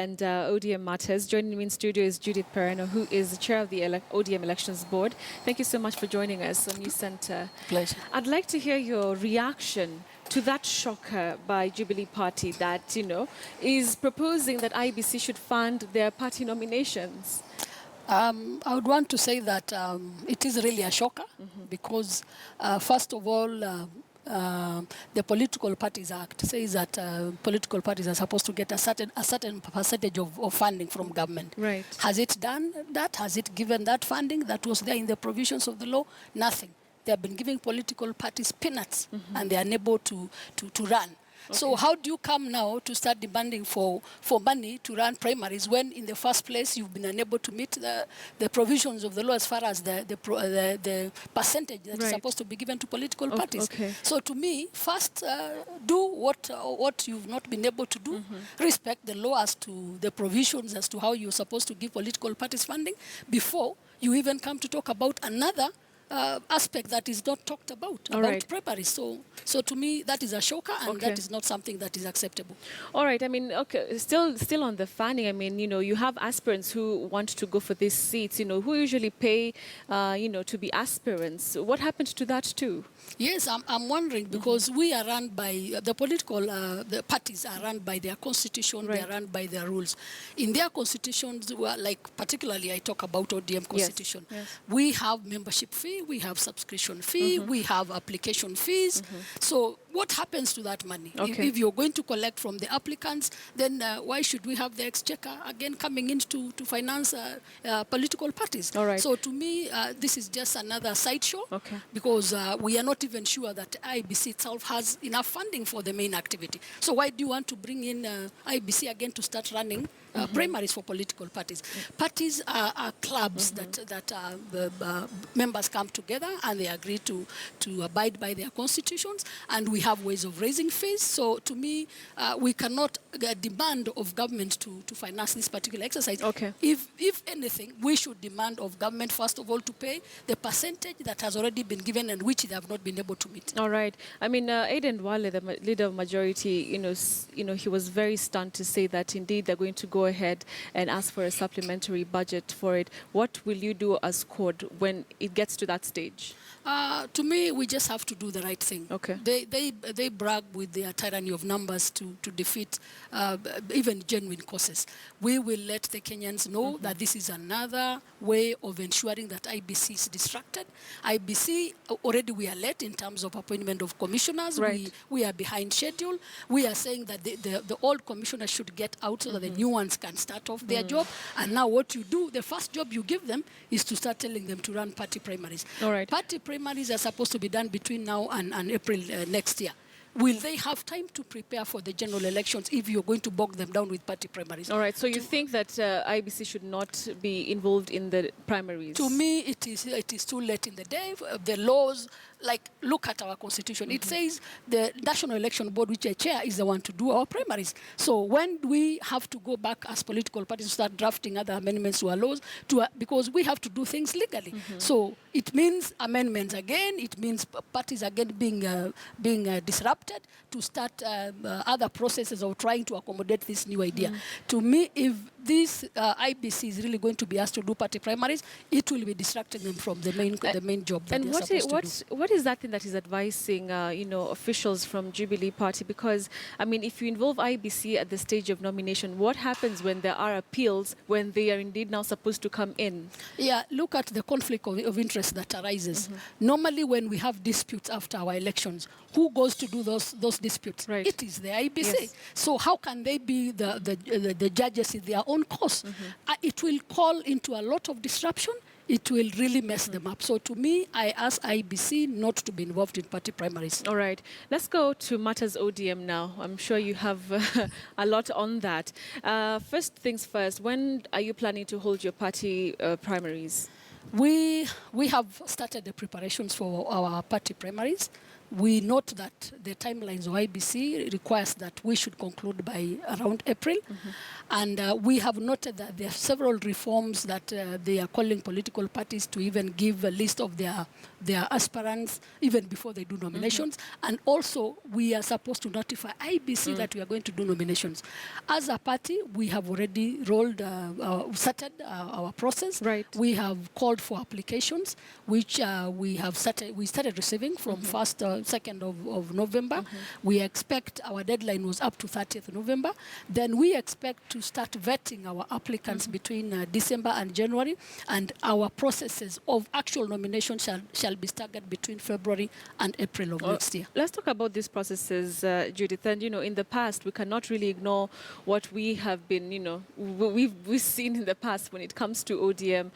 and ODM Matters. Joining me in studio is Judith Pereno, who is the chair of the ODM Elections Board. Thank you so much for joining us on NewsCenter. Pleasure. I'd like to hear your reaction to that shocker by Jubilee Party that, is proposing that IBC should fund their party nominations. I would want to say that it is really a shocker because, first of all, the Political Parties Act says that political parties are supposed to get a certain percentage of funding from government. Right. Has it done that? Has it given that funding that was there in the provisions of the law? Nothing. They have been giving political parties peanuts and they are unable to run. Okay. So how do you come now to start demanding for money to run primaries when in the first place you've been unable to meet the provisions of the law as far as the percentage that is supposed to be given to political parties? Okay. So to me, first do what you've not been able to do. Respect the law as to the provisions as to how you're supposed to give political parties funding before you even come to talk about another aspect that is not talked about primaries. So to me, that is a shocker, and that is not something that is acceptable. All right. I mean, okay, still on the funding, I mean, you have aspirants who want to go for these seats, who usually pay, to be aspirants. What happened to that too? Yes, I'm wondering because we are run by, the political the parties are run by their constitution, they are run by their rules. In their constitutions, like particularly I talk about ODM constitution, yes. We have membership fee, we have subscription fee, we have application fees. So what happens to that money? Okay. If you're going to collect from the applicants, then why should we have the exchequer again coming in to finance political parties? All right. So to me, this is just another sideshow because we are not even sure that IBC itself has enough funding for the main activity. So why do you want to bring in IBC again to start running primaries for political parties? Parties are clubs that members come together and they agree to abide by their constitutions, and we have ways of raising fees. So to me, we cannot demand of government to finance this particular exercise. Okay. If anything, we should demand of government, first of all, to pay the percentage that has already been given and which they have not been able to meet. All right. I mean, Aiden Wale, the leader of majority, he was very stunned to say that indeed they're going to go ahead and ask for a supplementary budget for it. What will you do as CORD when it gets to that stage? To me, we just have to do the right thing. Okay. They brag with their tyranny of numbers to defeat even genuine causes. We will let the Kenyans know that this is another way of ensuring that IBC is distracted. IBC, already we are late in terms of appointment of commissioners. Right. We are behind schedule. We are saying that the old commissioners should get out so that the new ones can start off their job. And now what you do, the first job you give them is to start telling them to run party primaries. All right. Party primaries are supposed to be done between now and April next year. Will they have time to prepare for the general elections if you're going to bog them down with party primaries? All right. So you think that IBC should not be involved in the primaries? To me, it is too late in the day. The laws, like, look at our constitution. It says the National Election Board, which I chair, is the one to do our primaries. So when we have to go back as political parties to start drafting other amendments to our laws, because we have to do things legally. So it means amendments again. It means parties again being disrupted to start other processes of trying to accommodate this new idea. To me, if this IBC is really going to be asked to do party primaries, it will be distracting them from the main job that they're supposed to do. What is that thing that is advising, officials from Jubilee Party? Because, I mean, if you involve IBC at the stage of nomination, what happens when there are appeals when they are indeed now supposed to come in? Yeah, look at the conflict of interest that arises. Normally, when we have disputes after our elections, who goes to do those disputes? Right. It is the IBC. Yes. So how can they be the judges in their own cause? It will call into a lot of disruption. It will really mess them up. So to me, I ask IBC not to be involved in party primaries. All right. Let's go to Matters ODM now. I'm sure you have a lot on that. First things first, when are you planning to hold your party primaries? We have started the preparations for our party primaries. we note that the timelines of IBC requires that we should conclude by around April. And we have noted that there are several reforms that they are calling political parties to even give a list of their aspirants even before they do nominations. And also, we are supposed to notify IBC that we are going to do nominations. As a party, we have already started our process. Right. We have called for applications, which we started receiving from 1st, 2nd of November. We expect our deadline was up to 30th November. Then we expect to start vetting our applicants between December and January, and our processes of actual nomination shall be staggered between February and April of next year. Let's talk about these processes, Judith. And, in the past, we cannot really ignore what we have been, we've seen in the past when it comes to ODM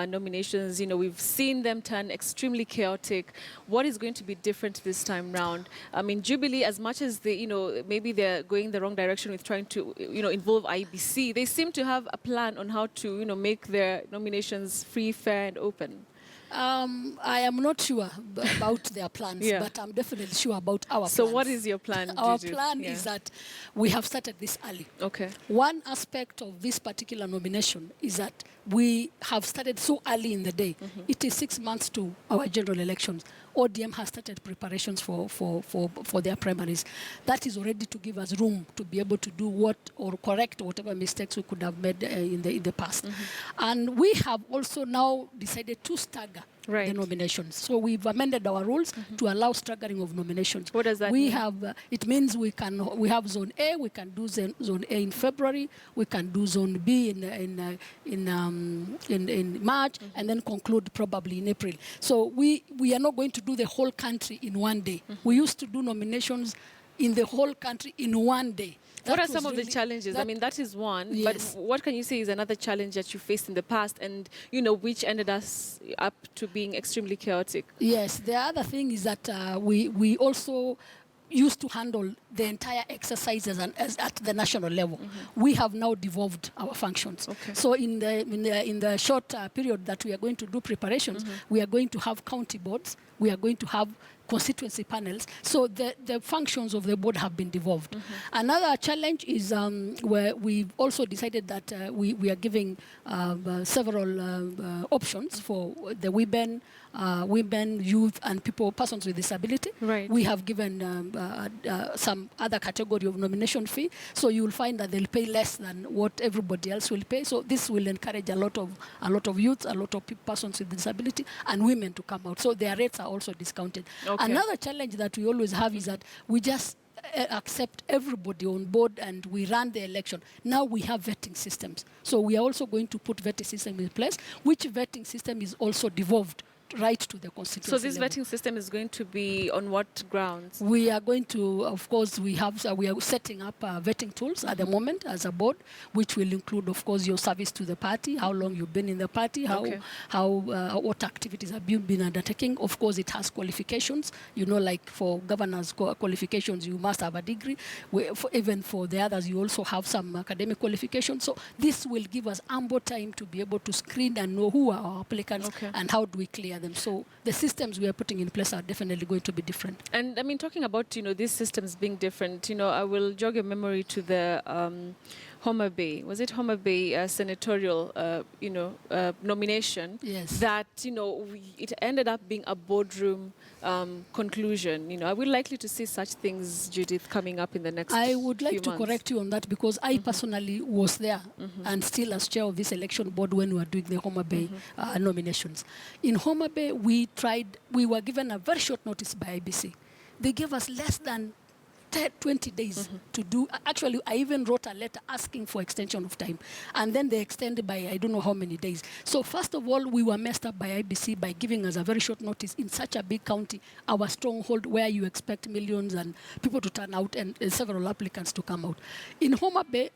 nominations. We've seen them turn extremely chaotic. What is going to be different this time round? I mean, Jubilee, as much as they, maybe they're going the wrong direction with trying to, involve IBC, they seem to have a plan on how to, make their nominations free, fair, and open. I am not sure about their plans, but I'm definitely sure about our plans. So what is your plan, Our plan is that we have started this early. Okay. One aspect of this particular nomination is that we have started so early in the day. It is 6 months to our general elections. ODM has started preparations for their primaries. That is already to give us room to be able to do correct whatever mistakes we could have made in the past. And we have also now decided to stagger the nominations. So we've amended our rules to allow staggering of nominations. What does that mean? It means we have Zone A, we can do Zone A in February, we can do Zone B in March, and then conclude probably in April. So we are not going to do the whole country in one day. We used to do nominations in the whole country in one day. What are some of the challenges? I mean, that is one, yes. But what can you say is another challenge that you faced in the past and, which ended us up to being extremely chaotic? Yes, the other thing is that we also used to handle the entire exercises at the national level. We have now devolved our functions. Okay. So in the short period that we are going to do preparations, we are going to have county boards, we are going to have constituency panels. So the functions of the board have been devolved. Another challenge is where we've also decided that we are giving several options for the women, youth, and persons with disability. Right. We have given some other category of nomination fee. So you will find that they'll pay less than what everybody else will pay. So this will encourage a lot of youth, a lot of persons with disability, and women to come out. So their rates are also discounted. Okay. Another challenge that we always have is that we just accept everybody on board and we run the election. Now we have vetting systems. So we are also going to put vetting system in place, which vetting system is also devolved right to the constituency So this level. vetting system is going to be on what grounds? We are going to, of course, we are setting up vetting tools at the moment as a board, which will include, of course, your service to the party, how long you've been in the party, what activities have you been undertaking. Of course, it has qualifications. Like for governors' qualifications, you must have a degree. Even for the others, you also have some academic qualifications. So this will give us ample time to be able to screen and know who are our applicants and how do we clear them. So the systems we are putting in place are definitely going to be different. And I mean, talking about, these systems being different, I will jog your memory to the Homa Bay. Was it Homa Bay senatorial, nomination? Yes. That, it ended up being a boardroom conclusion. Are we likely to see such things, Judith, coming up in the next I would like to months? correct you on that because I personally was there and still as chair of this election board when we were doing the Homa Bay nominations. In Homa Bay, we were given a very short notice by IBC. They gave us less than 20 days to do. Actually, I even wrote a letter asking for extension of time. And then they extended by I don't know how many days. So first of all, we were messed up by IBC by giving us a very short notice in such a big county, our stronghold where you expect millions and people to turn out and several applicants to come out. In Homa Bay,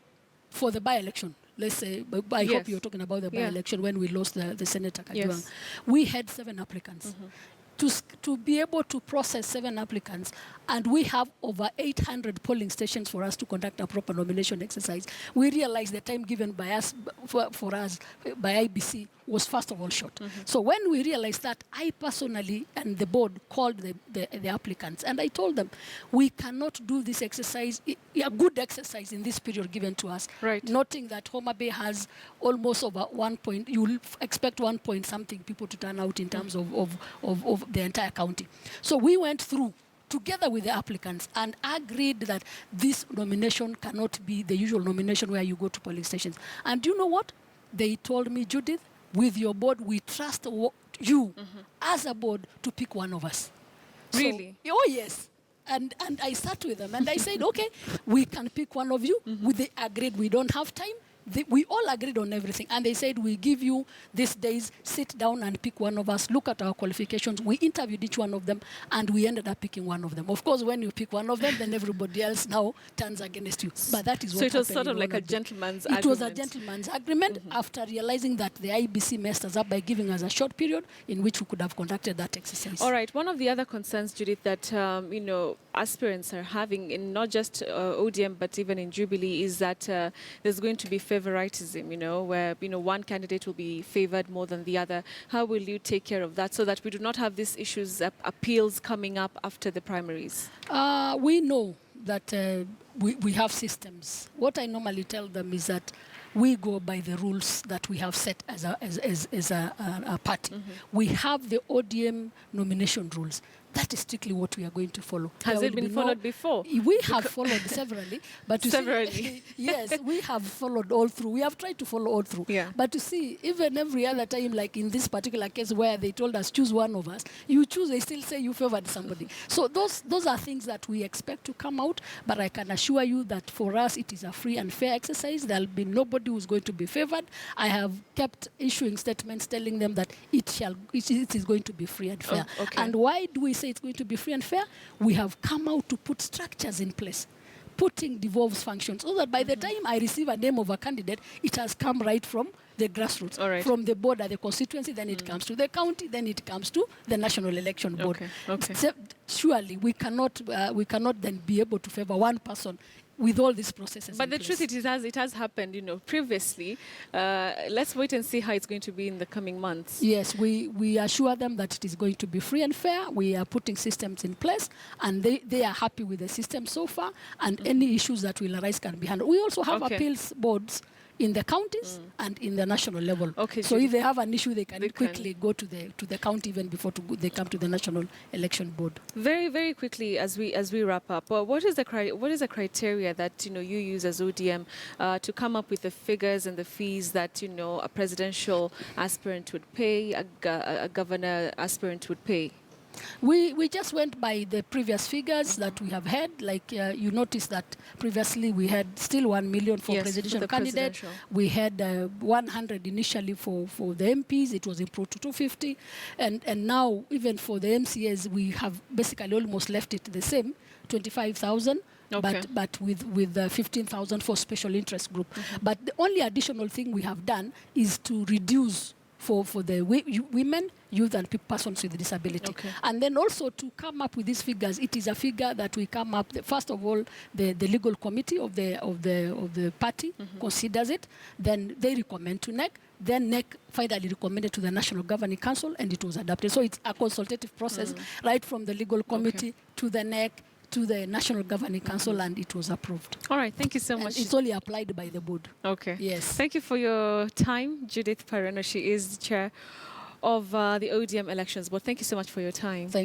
for the by-election, let's say, I hope you're talking about the by-election when we lost the Senator Kajwang. Yes. We had 7 applicants. to be able to process 7 applicants, and we have over 800 polling stations for us to conduct a proper nomination exercise, we realized the time given by us, for us, by IBC, was first of all short. So when we realized that, I personally and the board called the applicants, and I told them, we cannot do this exercise, a good exercise in this period given to us, Right. noting that Homa Bay has almost over 1 point, you will expect 1 point something people to turn out in terms of the entire county. So we went through together with the applicants and agreed that this nomination cannot be the usual nomination where you go to polling stations. And do you know what? They told me, Judith, with your board, we trust you as a board to pick one of us. Really? So, oh, yes. And I sat with them and I said, okay, we can pick one of you. They agreed we don't have time. We all agreed on everything. And they said, we give you these days, sit down and pick one of us, look at our qualifications. We interviewed each one of them, and we ended up picking one of them. Of course, when you pick one of them, then everybody else now turns against you. But that is what happened. So it was sort of like a gentleman's agreement. It was a gentleman's agreement after realizing that the IBC messed us up by giving us a short period in which we could have conducted that exercise. All right. One of the other concerns, Judith, that aspirants are having in not just ODM but even in Jubilee is that there's going to be favoritism, where one candidate will be favored more than the other. How will you take care of that so that we do not have these issues, appeals coming up after the primaries? We know that we have systems. What I normally tell them is that we go by the rules that we have set as a party. We have the ODM nomination rules. That is strictly what we are going to follow. Has it been followed before? We have followed severally. But severally? Yes, we have followed all through. We have tried to follow all through. Yeah. But to see, even every other time, like in this particular case where they told us, choose one of us, you choose, they still say you favored somebody. So those are things that we expect to come out. But I can assure you that for us, it is a free and fair exercise. There will be nobody who's going to be favored. I have kept issuing statements telling them that it is going to be free and fair. Oh, okay. And why do we say it's going to be free and fair? We have come out to put structures in place, putting devolves functions, so that by the time I receive a name of a candidate, it has come right from the grassroots, from the board at the constituency, then it comes to the county, then it comes to the National Election Board. Okay. So, surely we cannot then be able to favor one person with all these processes. But the truth, it has happened, previously. Let's wait and see how it's going to be in the coming months. Yes, we assure them that it is going to be free and fair. We are putting systems in place, and they are happy with the system so far, and any issues that will arise can be handled. We also have appeals boards in the counties and in the national level. Okay, so if they have an issue, they can quickly go to the county even before they come to the National Election Board. Very, very quickly as we wrap up, what is the criteria that you use as ODM to come up with the figures and the fees that a presidential aspirant would pay, a governor aspirant would pay? We just went by the previous figures that we have had. Like you notice that previously we had still 1 million for presidential candidate. We had 100 initially for the MPs. It was improved to 250. And now even for the MCAs, we have basically almost left it the same, 25,000. Okay. But with 15,000 for special interest group. But the only additional thing we have done is to reduce for the women, youth, and persons with disability. Okay. And then also to come up with these figures, it is a figure that we come up. First of all, the legal committee of the party considers it. Then they recommend to NEC. Then NEC finally recommended to the National Governing Council, and it was adopted. So it's a consultative process, right from the legal committee to the NEC, to the National Governing Council, and it was approved. All right, thank you so much. It's only applied by the board. Okay. Yes. Thank you for your time, Judith Pareno. She is the chair of the ODM Elections Board. Thank you so much for your time. Thank you.